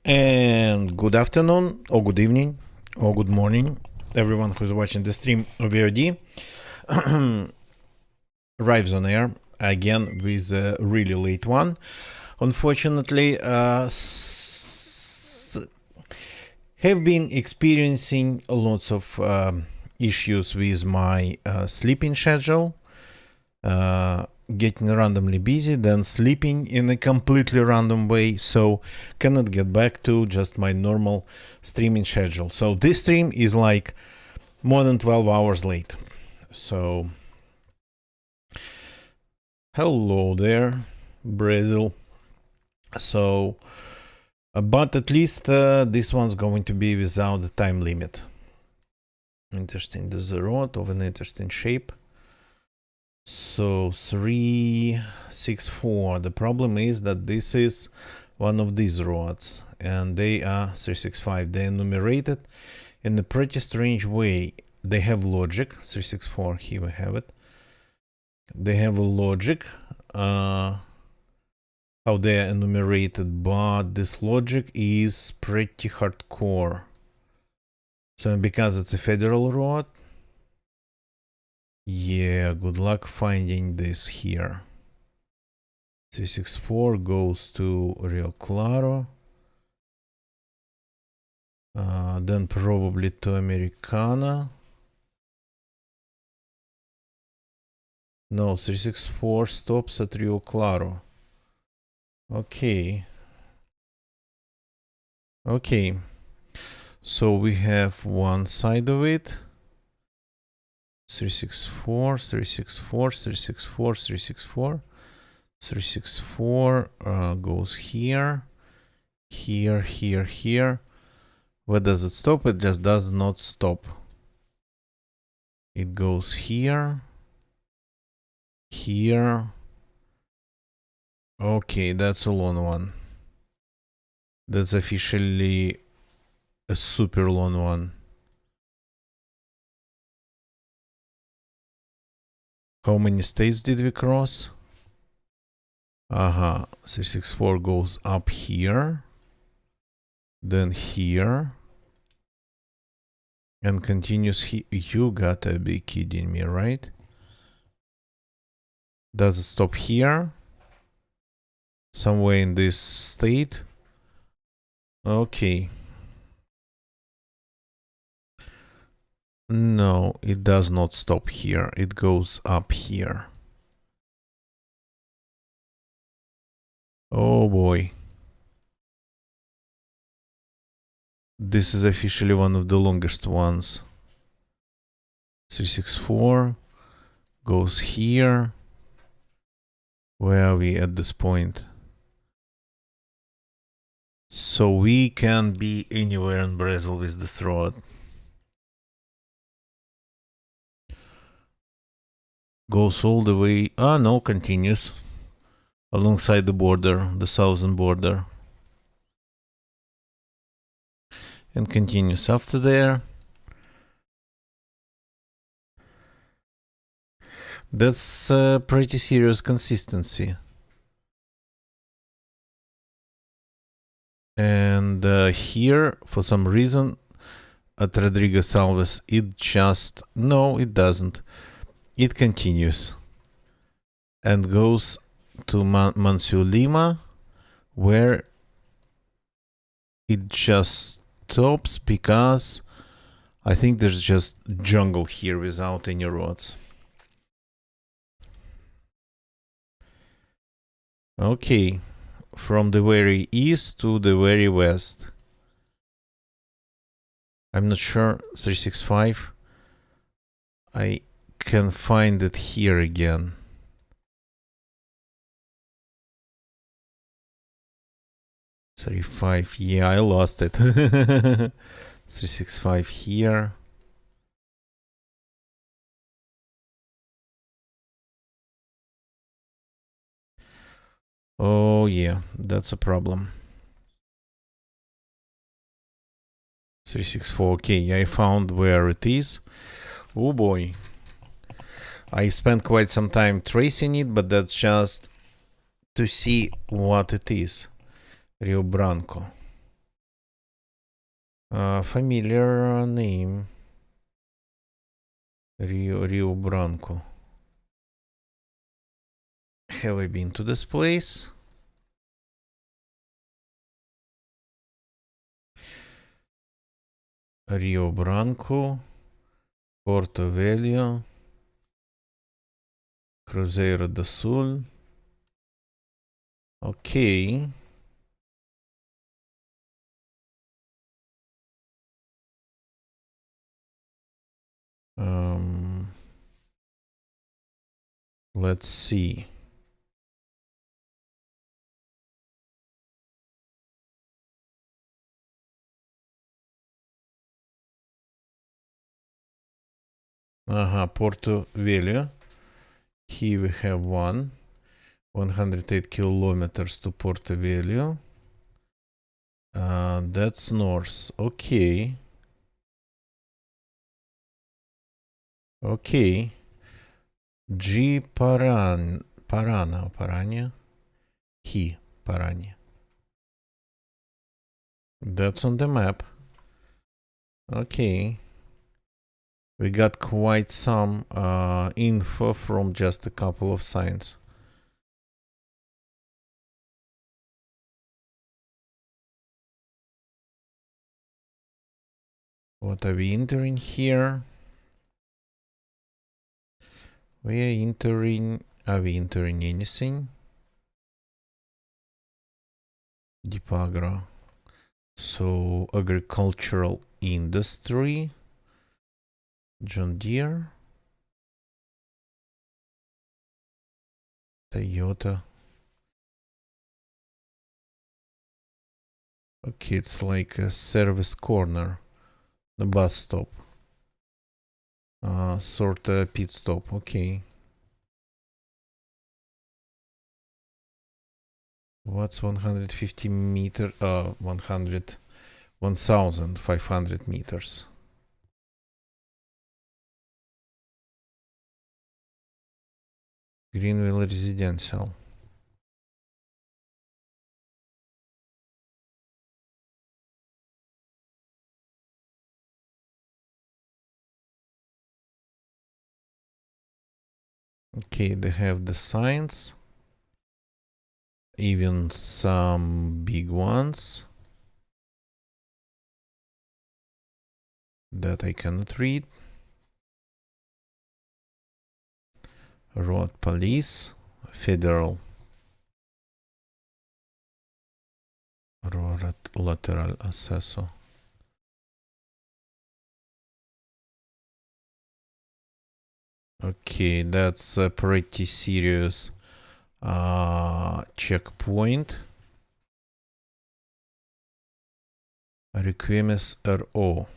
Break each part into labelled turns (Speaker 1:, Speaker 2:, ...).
Speaker 1: And good afternoon, or good evening, or good morning, everyone who's watching the stream of VOD. Arrives on air again with a really late one. Unfortunately, have been experiencing lots of issues with my sleeping schedule. Getting randomly busy, then sleeping in a completely random way, so cannot get back to just my normal streaming schedule. So this stream is like more than 12 hours late. So hello there, Brazil. So but at least this one's going to be without the time limit. Interesting. There's a rod of an interesting shape. So 364. The problem is that this is one of these rods, and they are 365. They are numerated in a pretty strange way. They have logic. 364. Here we have it. They have a logic. How they are enumerated, but this logic is pretty hardcore. So because it's a federal rod. Yeah, good luck finding this here. 364 goes to Rio Claro. Then probably to Americana. No, 364 stops at Rio Claro. Okay. Okay. So we have one side of it. 364, 364, 364, 364. 364 goes here, here, here, here. Where does it stop? It just does not stop. It goes here, here. Okay, that's a long one. That's officially a super long one. How many states did we cross? 364 goes up here, then here, and continues here. You gotta be kidding me, right? Does it stop here? Somewhere in this state? Okay. No, it does not stop here. It goes up here. Oh boy. This is officially one of the longest ones. 364 goes here. Where are we at this point? So we can be anywhere in Brazil with this road. Goes all the way. No, continues alongside the border, the southern border, and continues after there. That's pretty serious consistency. And here, for some reason, at Rodriguez Alves, it just... No, it doesn't. It continues and goes to Mansur Lima, where it just stops because I think there's just jungle here without any roads. Okay, from the very east to the very west. I'm not sure. 365. I can find it here again. .35. Yeah, I lost it. 365 here. Oh yeah, that's a problem. 364. Okay, I found where it is. Oh boy. I spent quite some time tracing it, but that's just to see what it is. Rio Branco. Familiar name. Rio Branco. Have I been to this place? Rio Branco, Porto Velho, Cruzeiro do Sul. Okay. Let's see. Porto Velho. Here we have 108 kilometers to Porto Velho. That's north. Okay. Okay. Parania. Parania. That's on the map. Okay. We got quite some info from just a couple of signs. What are we entering here? We are entering... Are we entering anything? Deep agro. So, agricultural industry. John Deere. Toyota. Okay, it's like a service corner. The bus stop. Sort of pit stop. Okay. What's 150 meter? 1,500 meters. Greenville Residential. Okay, they have the signs. Even some big ones that I cannot read. Road police, federal. Road lateral assessor. Okay, that's a pretty serious checkpoint. Requemes RO.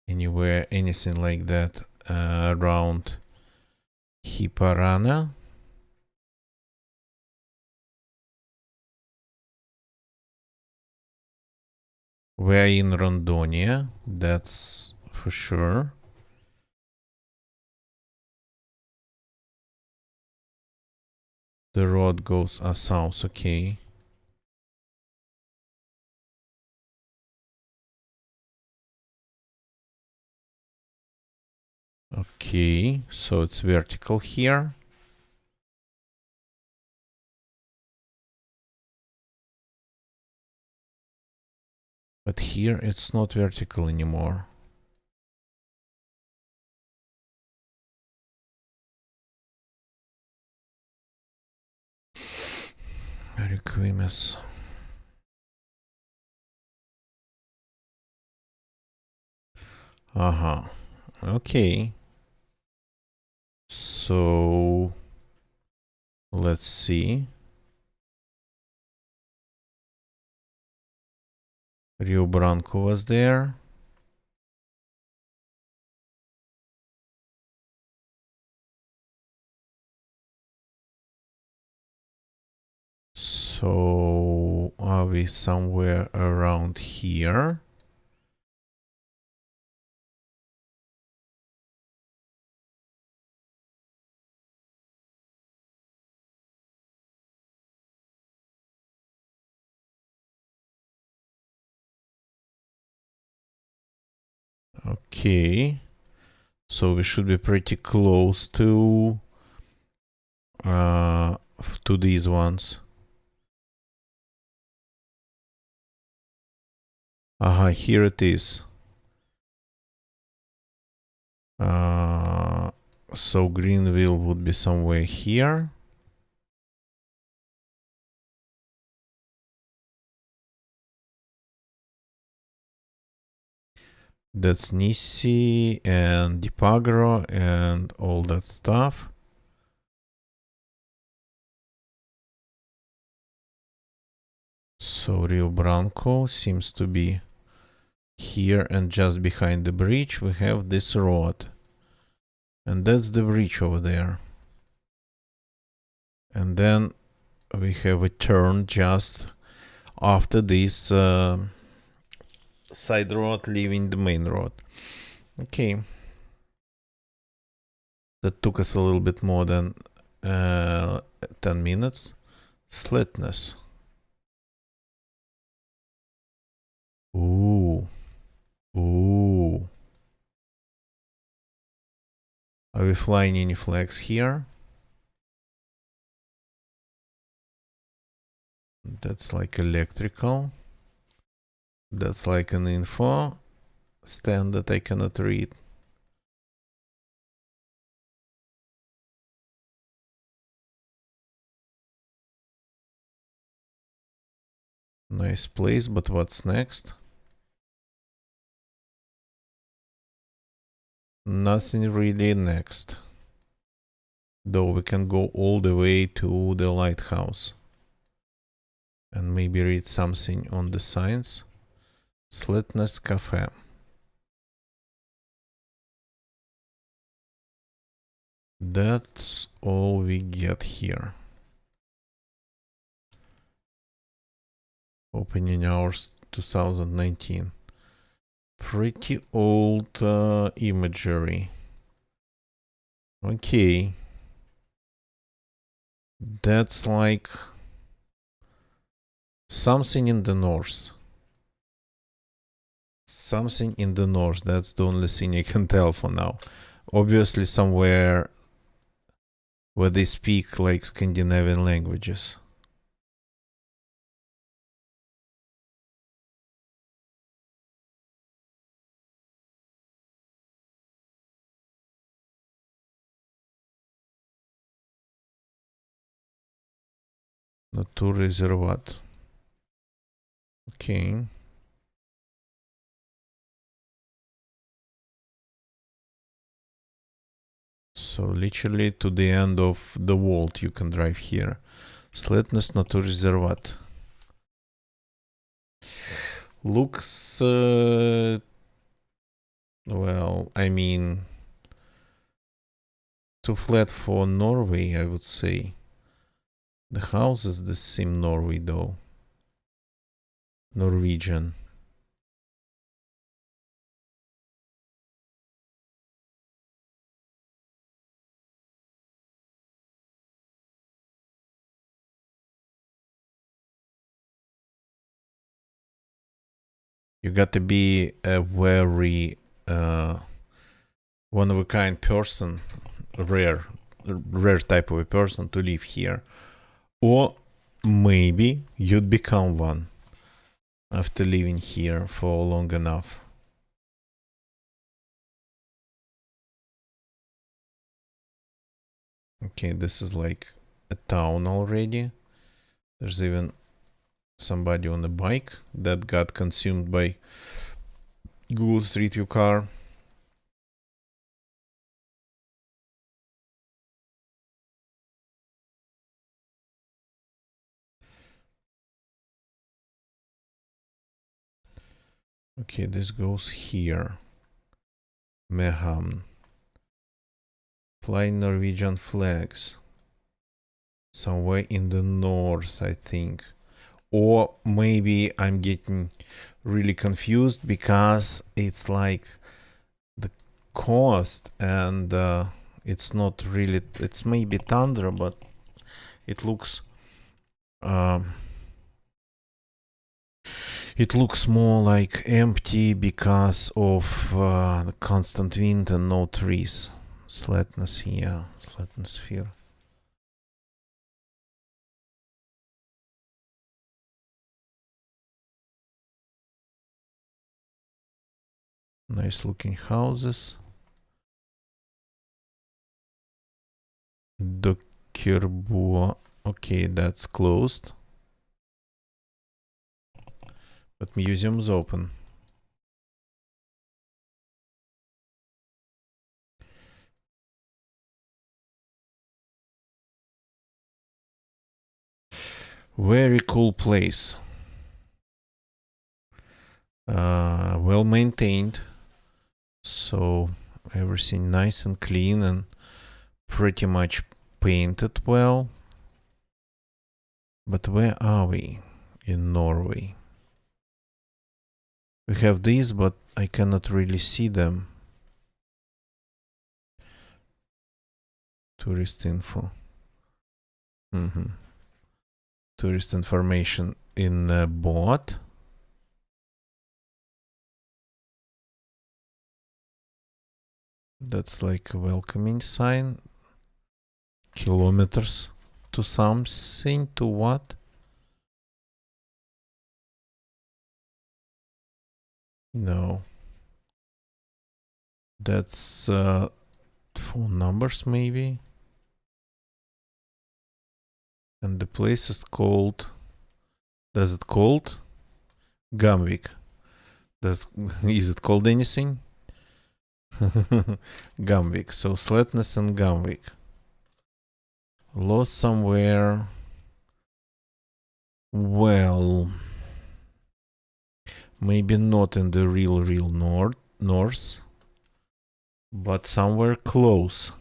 Speaker 1: Anywhere, anything like that around Hiparana. We're in Rondonia, that's for sure. The road goes south, okay. Okay, so it's vertical here. But here it's not vertical anymore. Requemes. Okay. So let's see. Rio Branco was there. So are we somewhere around here? Okay. So we should be pretty close to these ones. Aha, here it is. So Greenville would be somewhere here. That's Nissi and Dipagro and all that stuff. So Rio Branco seems to be here, and just behind the bridge we have this road. And that's the bridge over there. And then we have a turn just after this side road leaving the main road. Okay. That took us a little bit more than 10 minutes. Slitness. Ooh. Ooh. Are we flying any flags here? That's like electrical. That's like an info stand that I cannot read. Nice place, but what's next? Nothing really next. Though we can go all the way to the lighthouse. And maybe read something on the signs. Slitness Cafe. That's all we get here. Opening hours 2019. Pretty old imagery. Okay. That's like something in the north. Something in the north. That's the only thing I can tell for now. Obviously somewhere where they speak like Scandinavian languages. Naturreservat. Okay. So literally to the end of the world you can drive here. Slitness Naturreservat. Looks well, I mean, too flat for Norway, I would say. The houses this seem Norway though. Norwegian. You got to be a very one of a kind person, rare type of a person to live here. Or maybe you'd become one after living here for long enough. Okay, this is like a town already. There's even somebody on a bike that got consumed by Google Street View car. Okay, this goes here. Mehamn. Flying Norwegian flags. Somewhere in the north, I think. Or maybe I'm getting really confused because it's like the coast and it's not really, it's maybe tundra, but it looks It looks more like empty because of the constant wind and no trees. Flatness here, flatness sphere. Nice looking houses. Dockerboa. Okay, that's closed. But museum's open. Very cool place. Well maintained. So everything nice and clean and pretty much painted well. But where are we? In Norway. We have these, but I cannot really see them. Tourist info. Tourist information in a bot. That's like a welcoming sign. Kilometers to something. To what? No. That's phone numbers maybe. And the place is called. Does it called? Gamvik. Is it called anything? Gamvik. So Slatness and Gamvik. Lost somewhere. Well, maybe not in the real north, but somewhere close.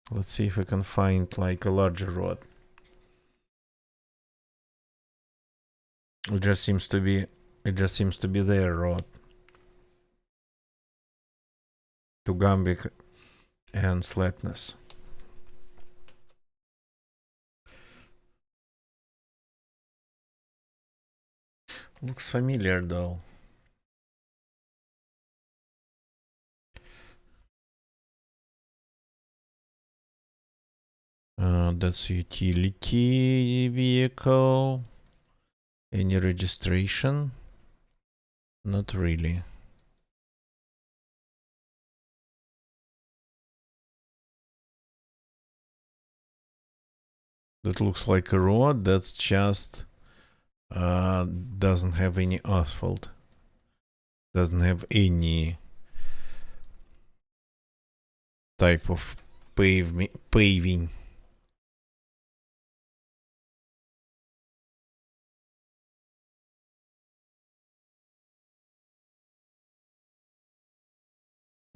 Speaker 1: Let's see if I can find like a larger road. It just seems to be their road to Gambik and Slatness. Looks familiar though. That's utility vehicle. Any registration? Not really. That looks like a road. That's just doesn't have any asphalt. Doesn't have any type of paving.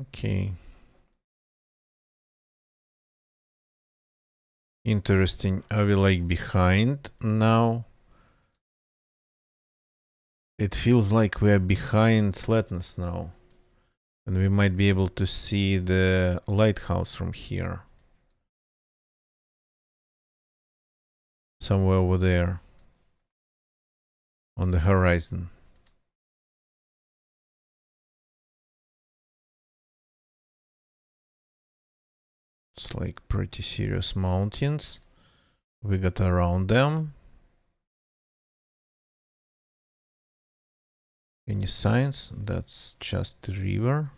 Speaker 1: Okay. Interesting. Are we like behind now? It feels like we are behind Slatness now. And we might be able to see the lighthouse from here. Somewhere over there. On the horizon. It's like pretty serious mountains. We got around them. Any signs? That's just the river.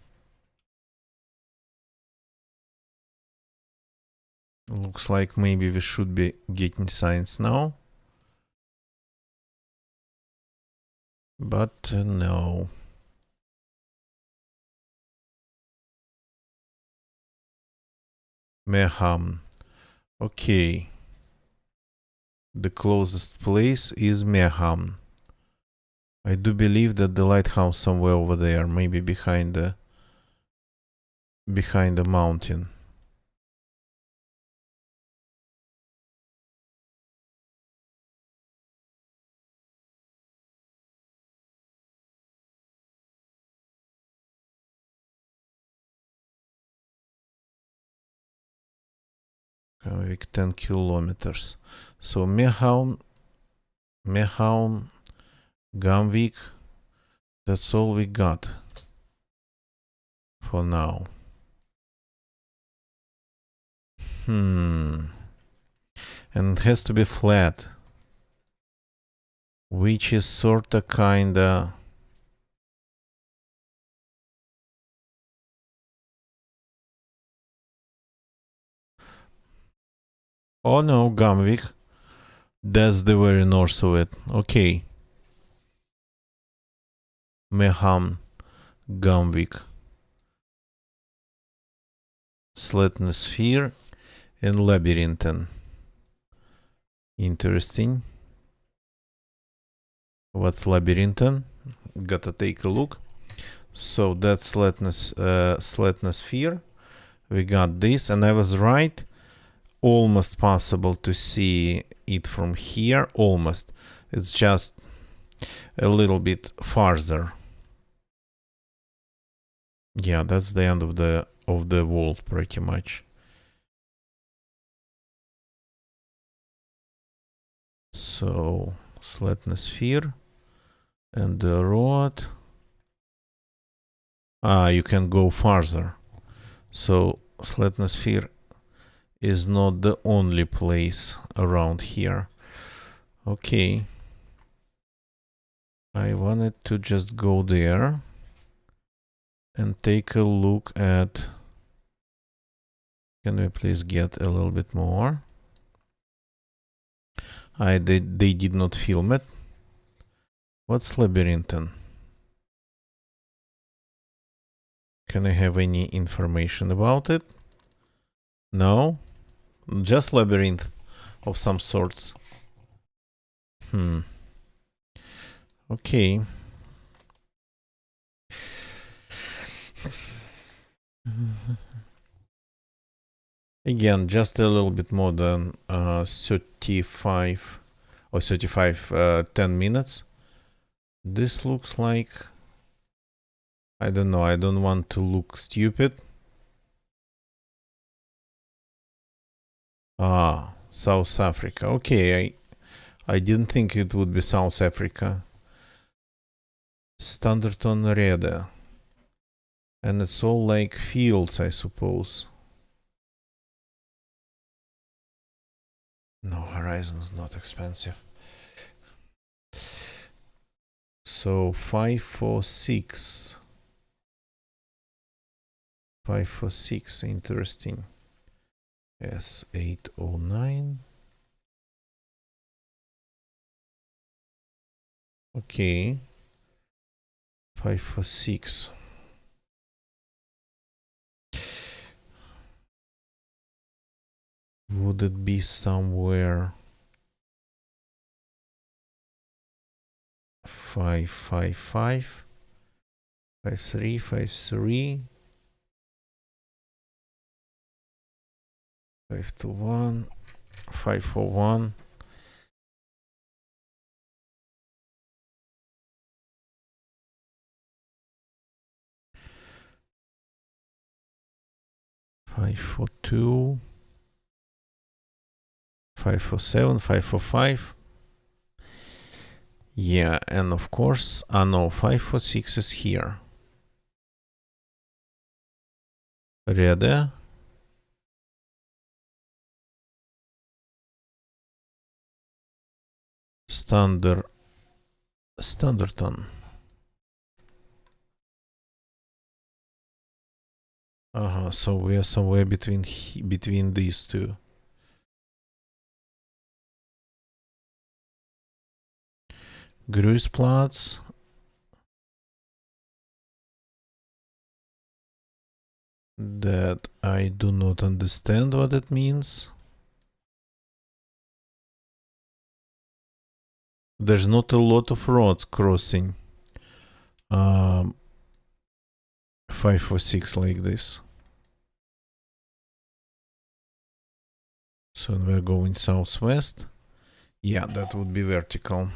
Speaker 1: Looks like maybe we should be getting signs now. But no. Meham. Okay. The closest place is Meham. I do believe that the lighthouse somewhere over there, maybe behind the mountain. Gamvik 10 kilometers. So Mehaun, Gamvik, that's all we got for now. And it has to be flat, which is sorta kinda. Oh no, Gamvik. That's the very north of it. Okay. Meham, Gamvik. Slatna sphere and Labyrinthen. Interesting. What's Labyrinthen? Gotta take a look. So that's Slatna sphere. We got this, and I was right. Almost possible to see it from here. Almost. It's just a little bit farther. Yeah, that's the end of the world pretty much. So Slatna sphere and the road. You can go farther. So Slatna sphere is not the only place around here. Okay. I wanted to just go there and take a look at. Can we please get a little bit more? They did not film it. What's Labyrinthen? Can I have any information about it? No? Just labyrinth of some sorts. Okay. Again, just a little bit more than 35 or 10 minutes. This looks like, I don't know, I don't want to look stupid. South Africa. Okay, I didn't think it would be South Africa. Standerton Rede. And it's all like fields, I suppose. No, Horizon's not expensive. So 546. 546, interesting. S809. Okay. 546. Would it be somewhere 555, 53, 53, 521, 541? Five four two, 547, 545. Yeah, and of course, no, 546 is here. Rede. Standerton. So we are somewhere between these two. Gruisplatz. That I do not understand what it means. There's not a lot of roads crossing 546 like this. So we're going southwest. Yeah, that would be vertical.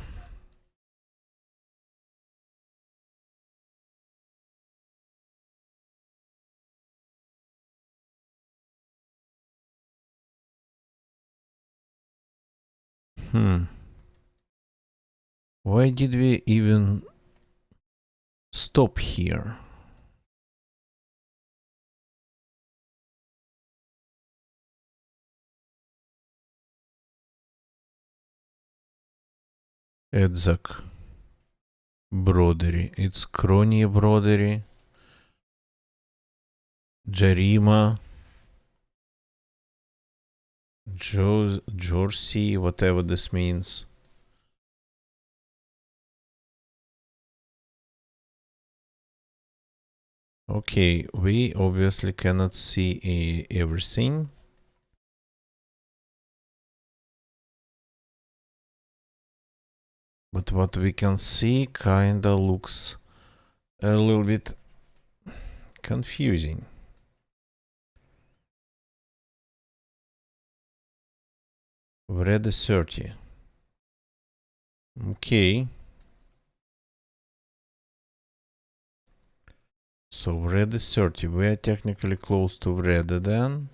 Speaker 1: Why did we even stop here? Edzak. Broderie. It's Crony Broderie. Jarima. Jersey, whatever this means. Okay, we obviously cannot see everything. But what we can see kinda looks a little bit confusing. Red is 30. Okay. So red is 30. We are technically close to red then.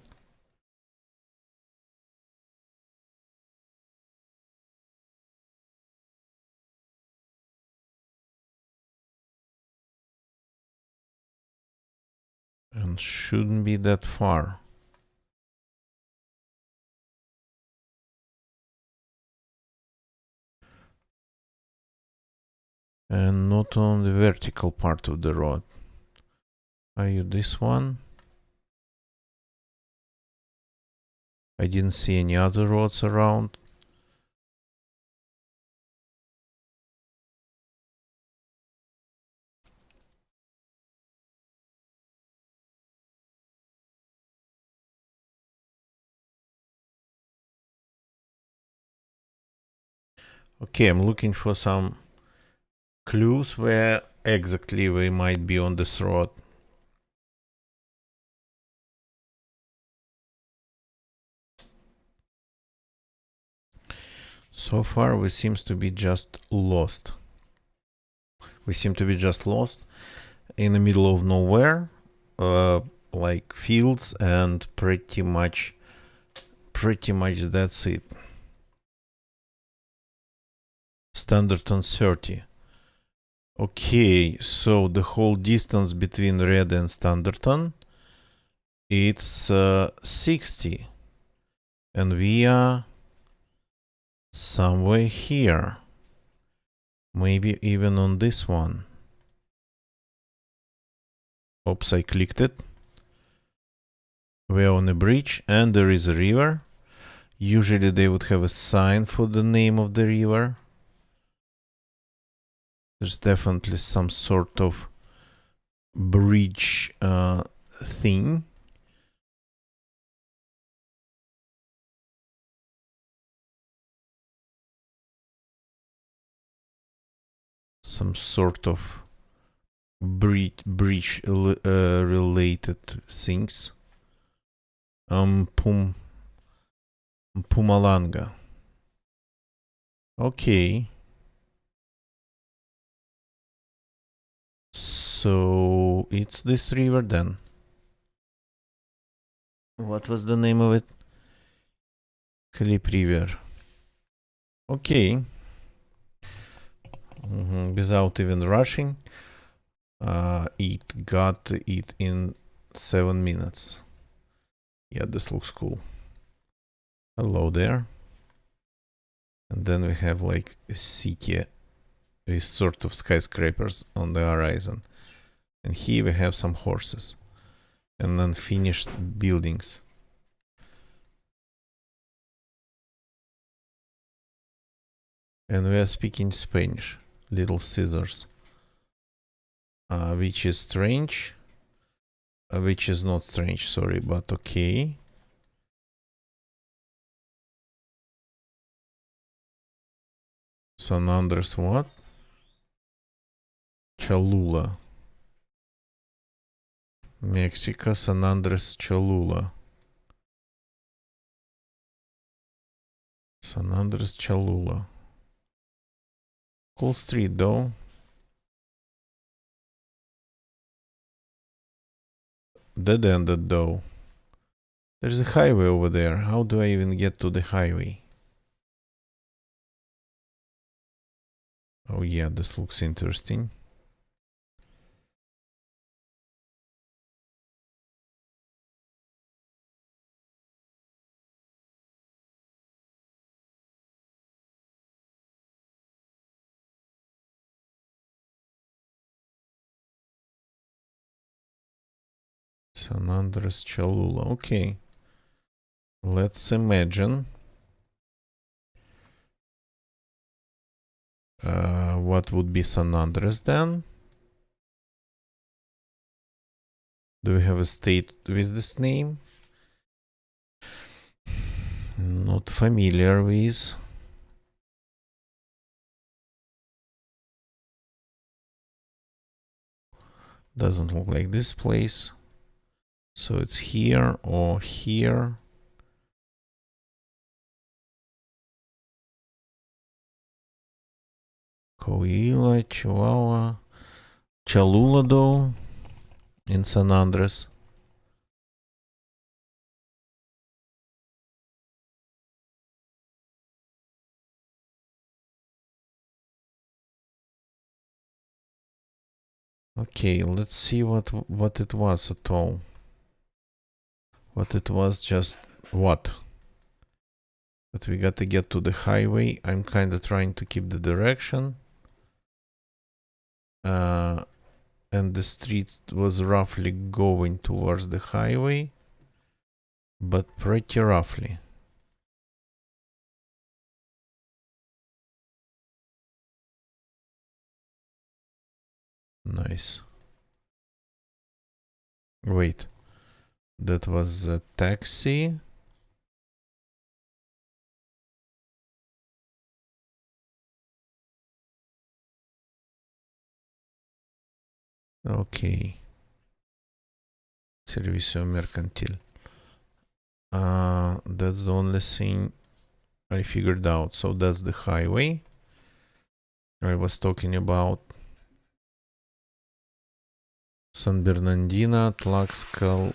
Speaker 1: And shouldn't be that far. And not on the vertical part of the road. Are you this one? I didn't see any other roads around. Okay, I'm looking for some clues where exactly we might be on this road. So far we seems to be just lost. We seem to be just lost in the middle of nowhere, like fields, and pretty much that's it. Standerton 30. Okay, so the whole distance between Red and Standerton, it's 60. And we are somewhere here. Maybe even on this one. Oops, I clicked it. We're on a bridge and there is a river. Usually they would have a sign for the name of the river. There's definitely some sort of bridge thing. Some sort of bridge related things. Pumalanga. Okay. So it's this river then. What was the name of it? Clip River. Okay. Without even rushing, it got it in 7 minutes. Yeah, this looks cool. Hello there. And then we have like a city with sort of skyscrapers on the horizon. And here we have some horses and unfinished buildings. And we are speaking Spanish. Little Scissors. Which is strange. Which is not strange, sorry, but okay. San Andres what? Cholula. Mexico, San Andres, Cholula. San Andres, Cholula. Cool street though. Dead ended though. There's a highway over there. How do I even get to the highway? Oh yeah, this looks interesting. San Andres Cholula. Okay. Let's imagine what would be San Andres then. Do we have a state with this name? Not familiar with. Doesn't look like this place. So it's here or here. Coahuila, Chihuahua. Cholula though, in San Andres. Okay, let's see what it was at all. What it was just what? But we got to get to the highway. I'm kind of trying to keep the direction. And the street was roughly going towards the highway, but pretty roughly. Nice. Wait, that was a taxi. Okay. Servicio mercantil. That's the only thing I figured out. So that's the highway I was talking about. San Bernardino, Tlaxcal,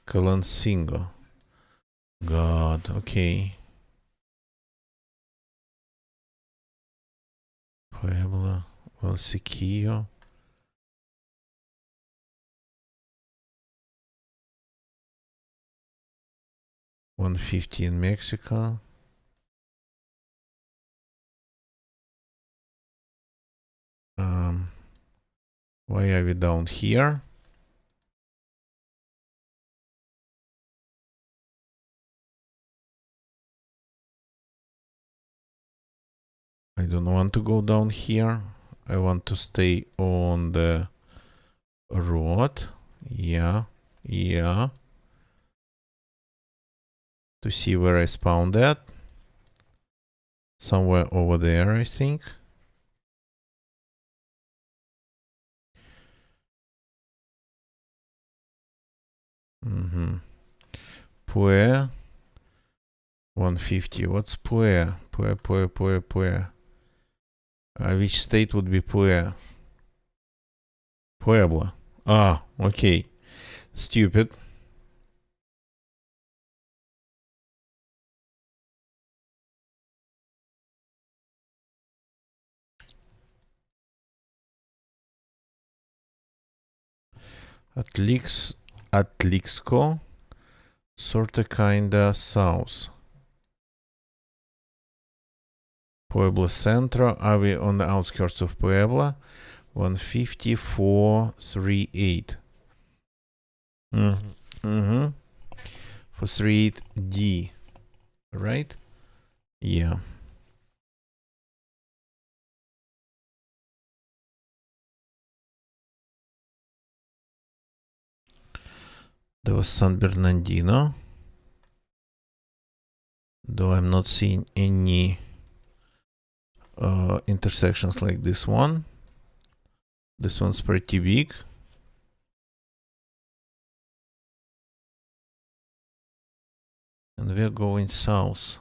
Speaker 1: Calancingo. God, okay. Puebla, El Siquillo. 150 in Mexico. Why are we down here? I don't want to go down here. I want to stay on the road. Yeah, yeah. To see where I spawned at. Somewhere over there, I think. Pue. 150. What's Pue? Pue. Which state would be Pue? Puebla. Ah, okay. Stupid. Atlixco. Sorta kinda south. Puebla Centro. Are we on the outskirts of Puebla? 15438. For 38D. Right? Yeah. There was San Bernardino. Though I'm not seeing any intersections like this one. This one's pretty big. And we're going south.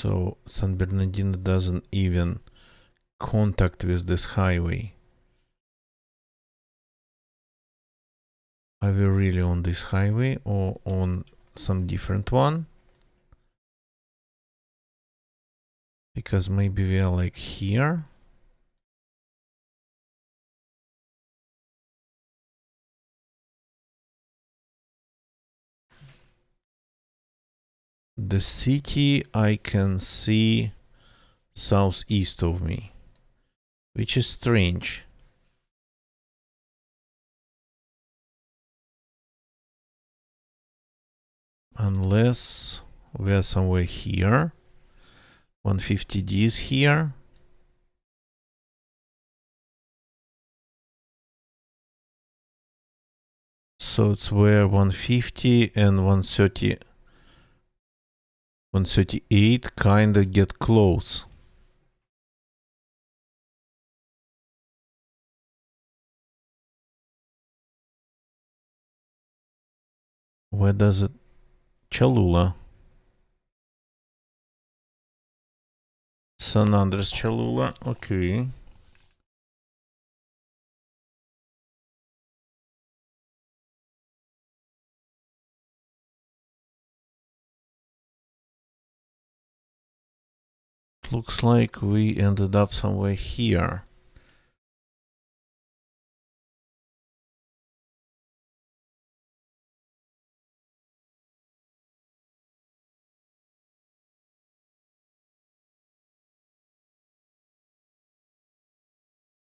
Speaker 1: So San Bernardino doesn't even contact with this highway. Are we really on this highway or on some different one? Because maybe we are like here. The city I can see southeast of me, which is strange. Unless we are somewhere here. 150D is here. So it's where 150 and 130, 138 kinda get close. Where does it? Cholula. San Andres, Cholula. Okay. Looks like we ended up somewhere here.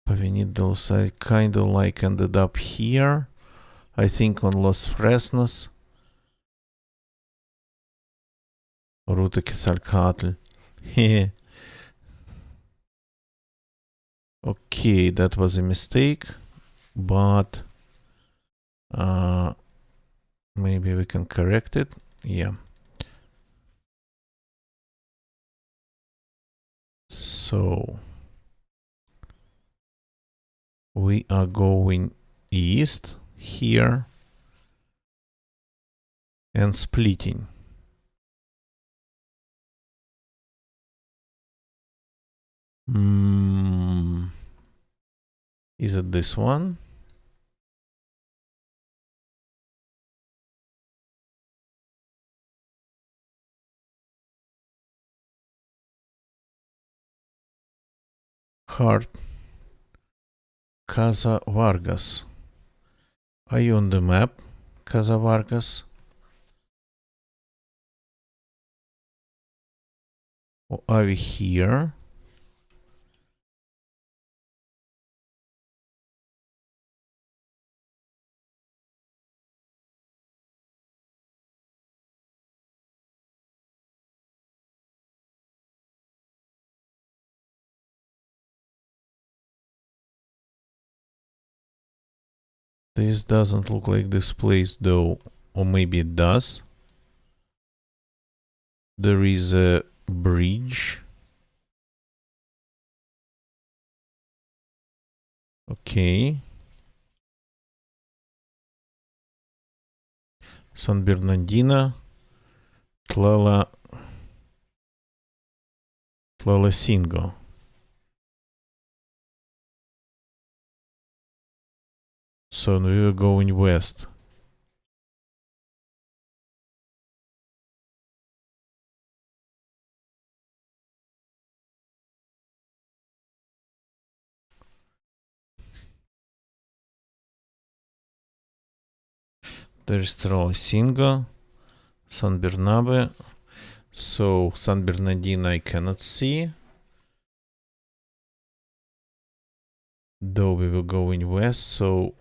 Speaker 1: Avenidos, I kind of like ended up here. I think on Los Fresnos. Ruta Quetzalcoatl. Okay, that was a mistake, but maybe we can correct it. Yeah. So we are going east here and splitting. Is it this one? Heart. Casa Vargas. Are you on the map, Casa Vargas? Or are we here? This doesn't look like this place though, or maybe it does. There is a bridge. Okay. San Bernardino. Tlalcingo. So we were going west. There's Tlalcingo, San Bernabe. So San Bernardino I cannot see. Though we were going west, so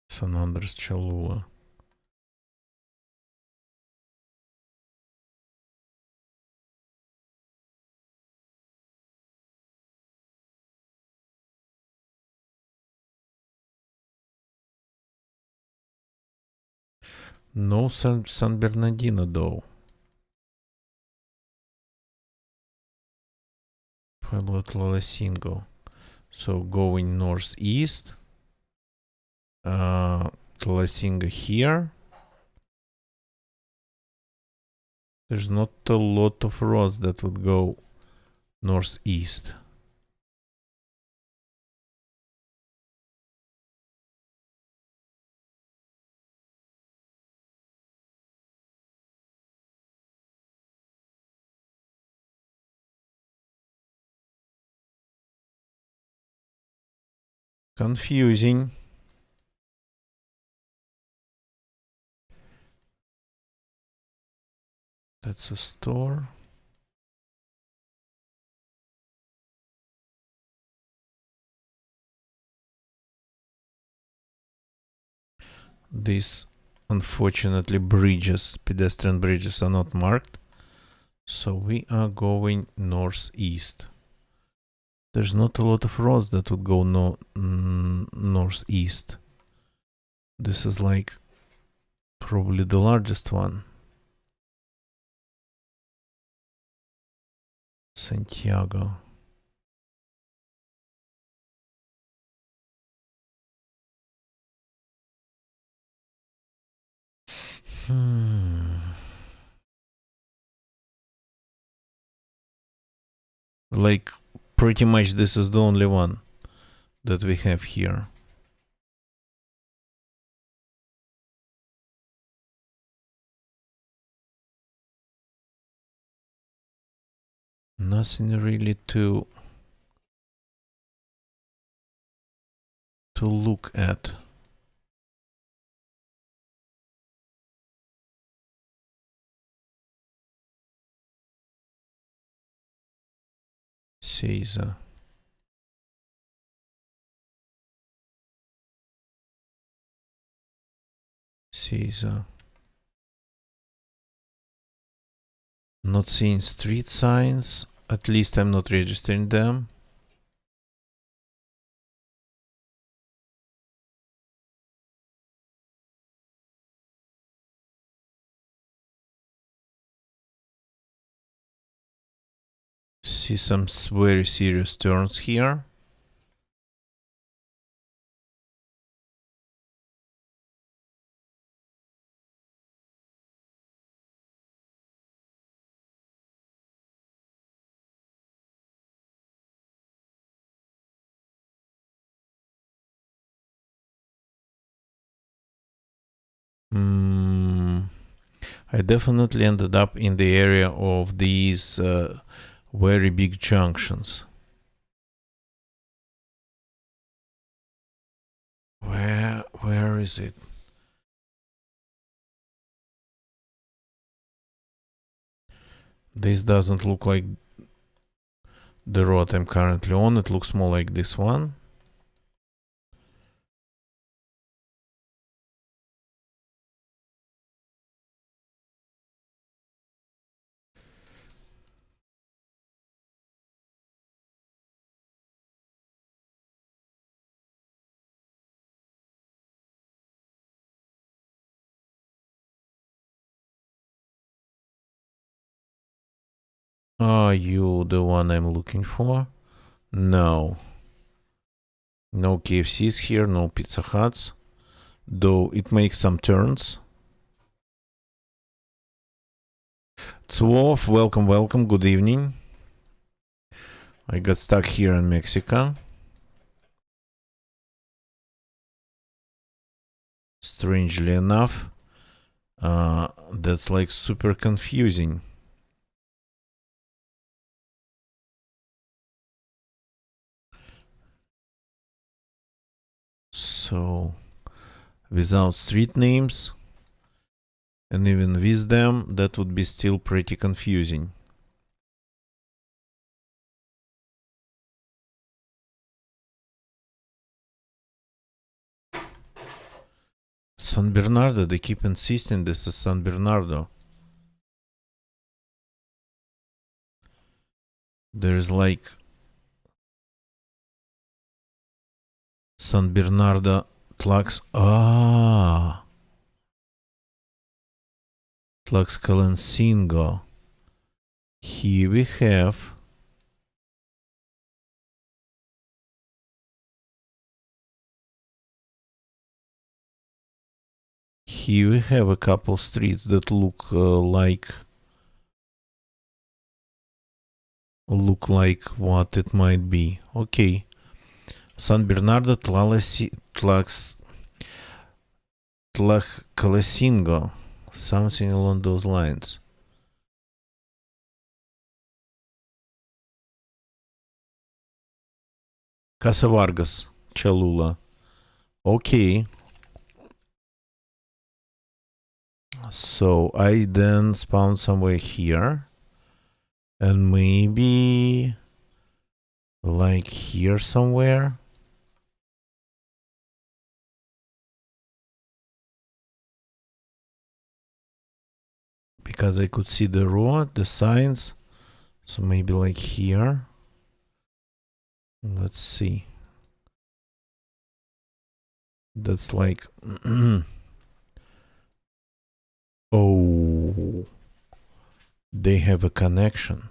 Speaker 1: San Andres, Cholula. No San Bernardino though. Pueblo Tlalcingo. So going northeast. Tlasinga here. There's not a lot of roads that would go northeast. Confusing. That's a store. These, unfortunately, bridges, pedestrian bridges, are not marked. So we are going northeast. There's not a lot of roads that would go northeast. This is like probably the largest one. Santiago. Like, pretty much this is the only one that we have here. Nothing really to look at. Caesar. Caesar. Not seeing street signs. At least I'm not registering them. See some very serious turns here. I definitely ended up in the area of these very big junctions. Where is it? This doesn't look like the road I'm currently on. It looks more like this one. Are you the one I'm looking for? No. No KFCs here, no Pizza Huts. Though it makes some turns. Tswov, welcome, good evening. I got stuck here in Mexico. Strangely enough, that's like super confusing. So, without street names, and even with them, that would be still pretty confusing. San Bernardo, they keep insisting this is San Bernardo. There's like San Bernardo Tlax. Tlaxcalancingo. Here we have Here we have a couple streets that look like what it might be. Okay. San Bernardo Tlaxcalancingo. Something along those lines. Casa Vargas, Cholula. Okay. So I then spawned somewhere here. And maybe like here somewhere. Because I could see the road, the signs. So maybe like here. Let's see. That's like... Oh, they have a connection.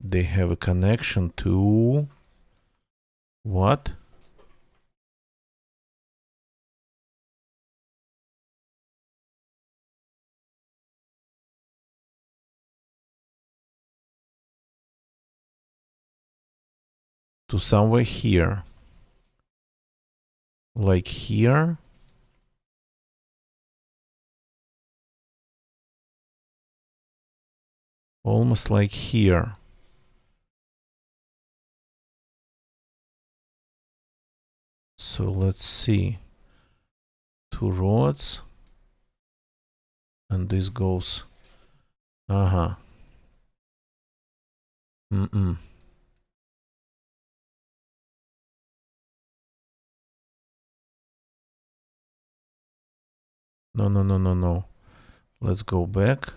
Speaker 1: They have a connection to what? To somewhere here. Like here. Almost like here. So let's see. Two roads. And this goes. Uh-huh. Mm-mm. No. Let's go back.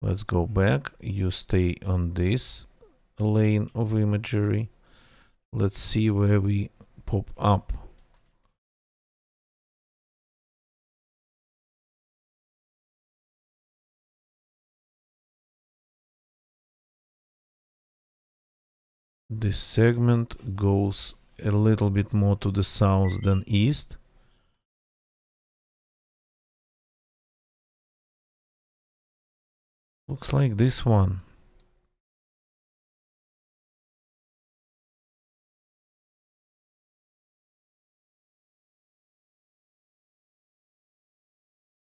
Speaker 1: Let's go back. You stay on this lane of imagery. Let's see where we pop up. This segment goes a little bit more to the south than east. Looks like this one.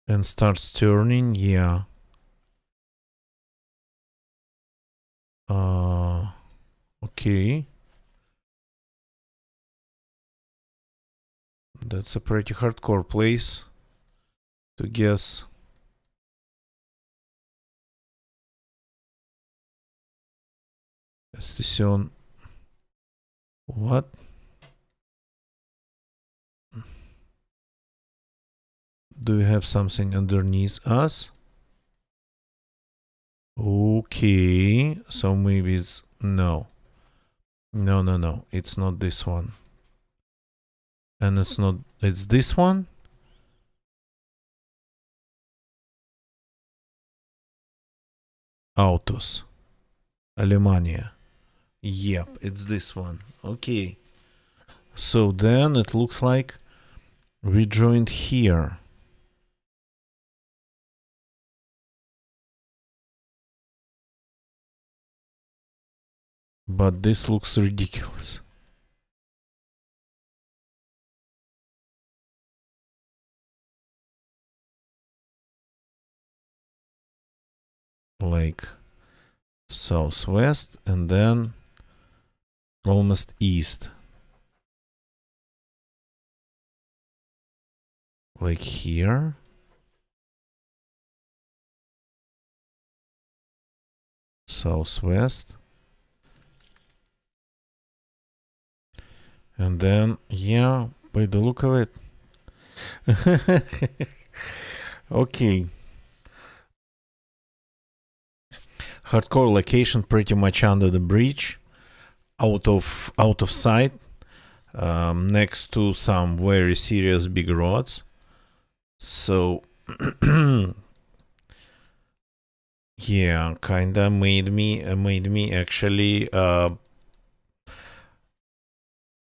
Speaker 1: And starts turning, yeah. Okay. That's a pretty hardcore place to guess. Estación. What? Do we have something underneath us? Okay, so maybe it's no. No. It's not this one. And it's not, it's this one? Autos. Alemania. Yep, it's this one. Okay. So then it looks like we joined here. But this looks ridiculous. Like southwest and then almost east. Like here. Southwest. And then, yeah, by the look of it. Okay. Hardcore location pretty much under the bridge. Out of sight. Next to some very serious big roads. So yeah, kinda made me actually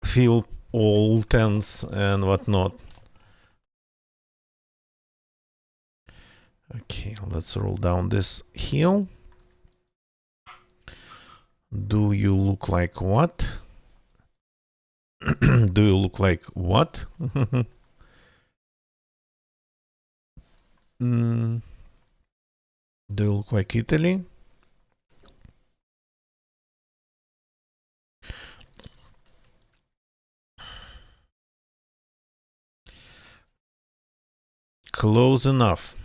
Speaker 1: feel all tense and whatnot. Okay, let's roll down this hill. Do you look like what? Do you look like what? Do you look like Italy? Close enough.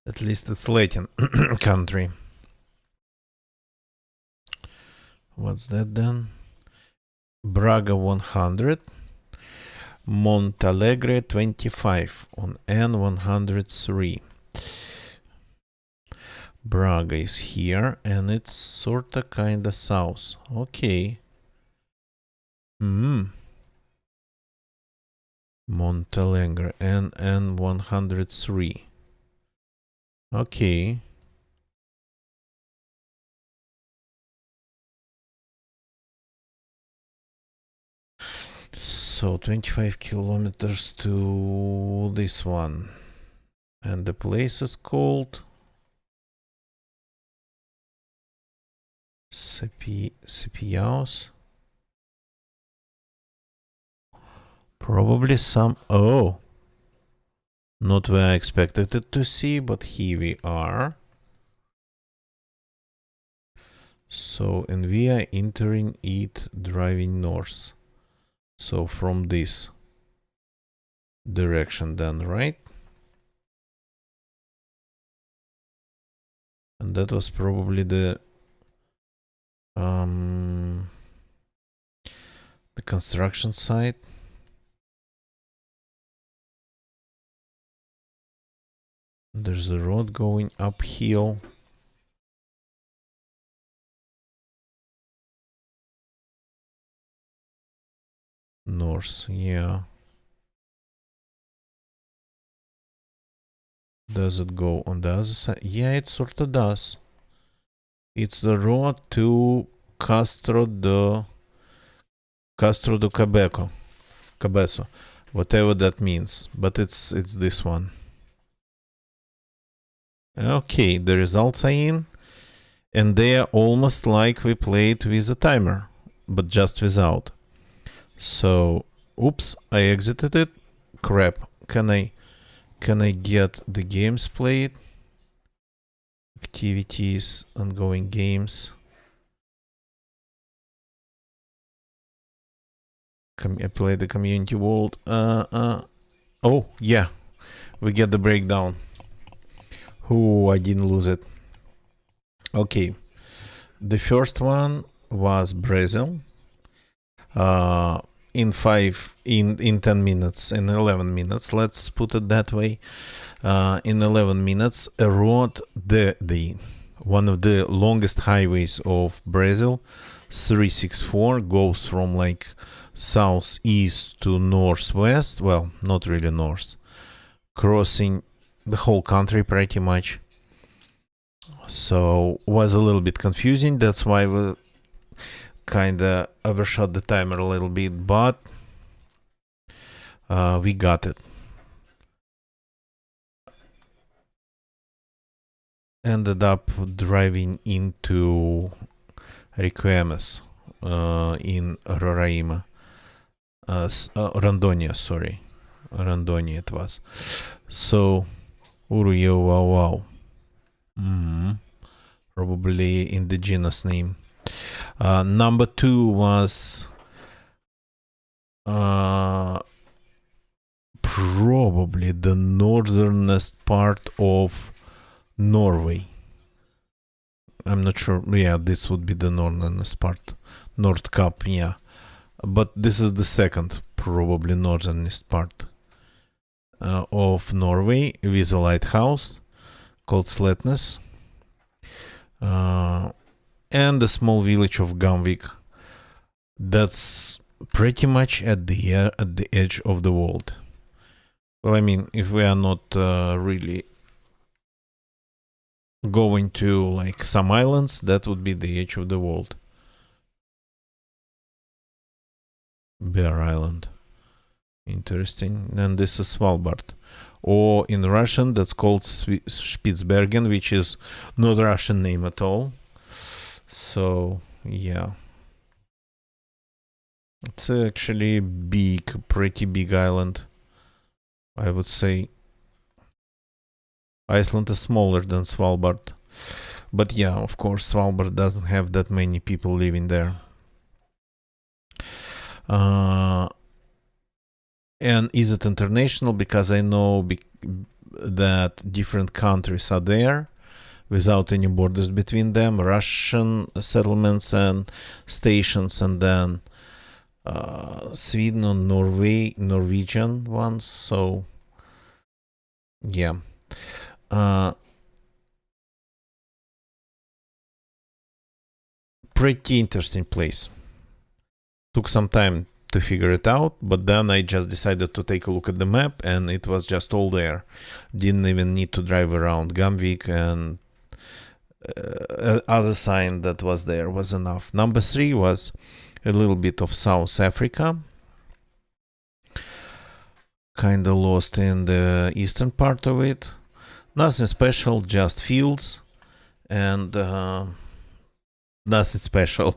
Speaker 1: At least it's Latin country. What's that then? Braga 100. Montalegre 25 on N103. Braga is here and it's sorta kinda south. Okay. Montalegre NN103. Okay. So 25 kilometers to this one. And the place is called Sepiaos. Probably some. Oh. Not where I expected it to see, but here we are. So, and we are entering it driving north. So from this direction then, right? And that was probably the construction site. There's a road going uphill. North, yeah. Does it go on the other side? Yeah, it sort of does. It's the road to Castro do Cabeço, whatever that means. But it's this one. Okay, the results are in, and they are almost like we played with a timer, but just without. So, oops, I exited it. Crap. Can I get the games played? Activities, ongoing games. I play the community world. Oh, yeah. We get the breakdown. Oh, I didn't lose it. Okay. The first one was Brazil. In 10 minutes, in 11 minutes, let's put it that way. In 11 minutes, a road, the one of the longest highways of Brazil, 364, goes from like southeast to northwest. Well, not really north, crossing the whole country pretty much. So was a little bit confusing. That's why we kind of overshot the timer a little bit, but we got it. Ended up driving into Requemes in Roraima. Rondônia, sorry. Rondônia it was. So, Uruyo Wow Wow. Probably indigenous name. Number 2 was probably the northernest part of Norway. I'm not sure. Yeah, this would be the northernest part. North Cap, yeah. But this is the second, probably northernest part of Norway with a lighthouse called Sletnes. And the small village of Gamvik. That's pretty much at the edge of the world. Well, I mean, if we are not really going to like some islands, that would be the edge of the world. Bear Island. Interesting. And this is Svalbard. or in Russian that's called Spitsbergen, which is not a Russian name at all. So yeah, it's actually big, pretty big island, I would say. Iceland is smaller than Svalbard, but yeah, of course Svalbard doesn't have that many people living there. And is it international? Because I know that different countries are there without any borders between them, Russian settlements and stations, and then Sweden and Norwegian ones. So yeah, pretty interesting place. Took some time to figure it out, but then I just decided to take a look at the map, and it was just all there. Didn't even need to drive around Gamvik, and other sign that was there was enough. Number 3 was a little bit of South Africa, kind of lost in the eastern part of it. Nothing special, just fields and nothing special.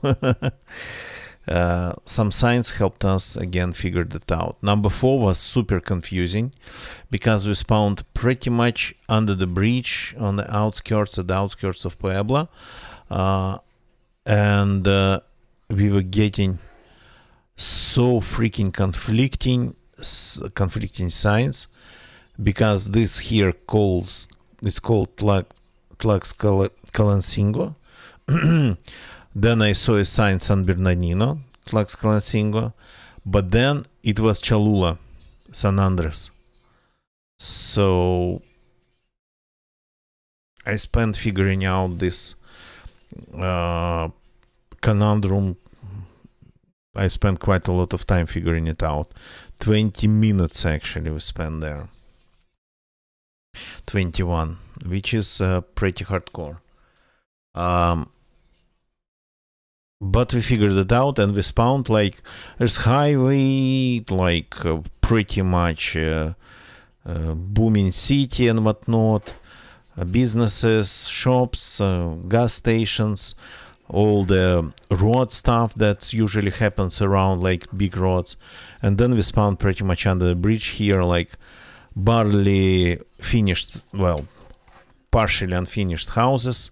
Speaker 1: Some signs helped us again figure that out. Number 4 was super confusing because we spawned pretty much under the bridge on the outskirts, at the outskirts of Puebla, and we were getting so freaking conflicting signs, because this here is called Tlaxcalancingo. Then I saw a sign San Bernardino, Tlaxcalancingo, but then it was Cholula, San Andres. So I spent figuring out this conundrum. I spent quite a lot of time figuring it out. 20 minutes actually we spent there. 21, which is pretty hardcore. But we figured it out, and we spawned like there's highway, like pretty much booming city and whatnot, businesses, shops, gas stations, all the road stuff that usually happens around like big roads. And then we spawned pretty much under the bridge here, like barely finished, well, partially unfinished houses,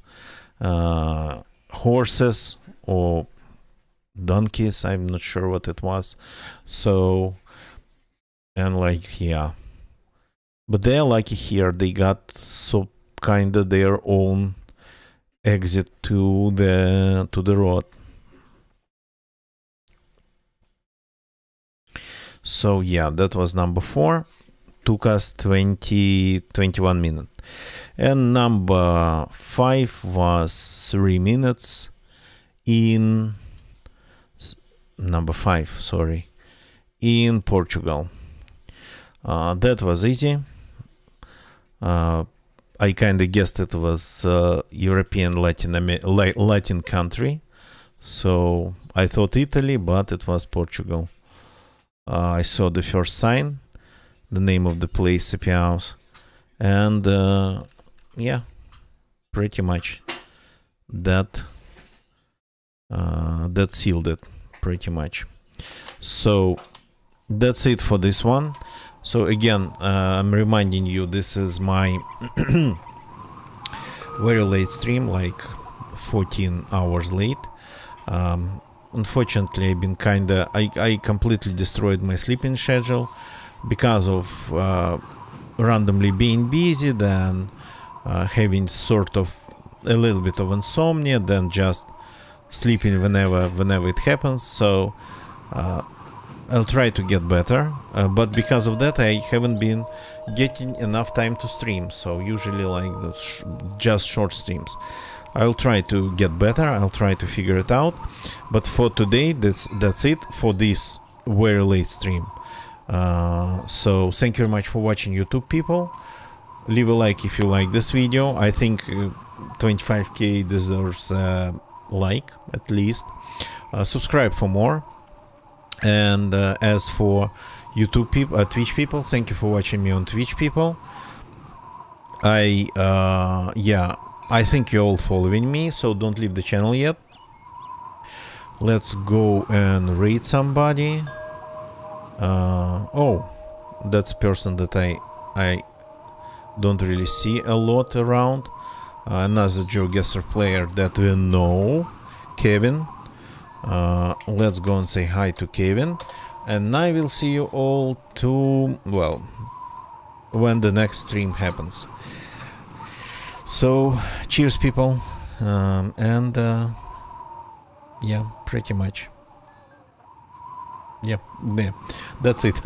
Speaker 1: horses or donkeys, I'm not sure what it was. So, and like, yeah, but they're lucky here, they got so kind of their own exit to the road. So yeah, that was number 4. Took us 21 minutes. And number 5 was 3 minutes in number 5, sorry, in Portugal. That was easy. I kind of guessed it was European Latin country, so I thought Italy, but it was Portugal. I saw the first sign, the name of the place, Cipiaus, and yeah, pretty much that sealed it, pretty much. So that's it for this one. So again, I'm reminding you, this is my very late stream, like 14 hours late. Unfortunately, I've been I completely destroyed my sleeping schedule because of randomly being busy, then having sort of a little bit of insomnia, then just sleeping whenever it happens. So I'll try to get better, but because of that I haven't been getting enough time to stream, so usually like just short streams. I'll try to get better, I'll try to figure it out, but for today that's it for this very late stream. So thank you very much for watching, YouTube people. Leave a like if you like this video. I think 25k deserves a like at least. Subscribe for more. And as for YouTube people, Twitch people, thank you for watching me on Twitch, people. I think you're all following me, so don't leave the channel yet. Let's go and raid somebody. Oh, that's a person that I don't really see a lot around. Another GeoGuessr player that we know, Kevin. Let's go and say hi to Kevin. And I will see you all well, when the next stream happens. So, cheers, people. Yeah, pretty much. Yeah, that's it.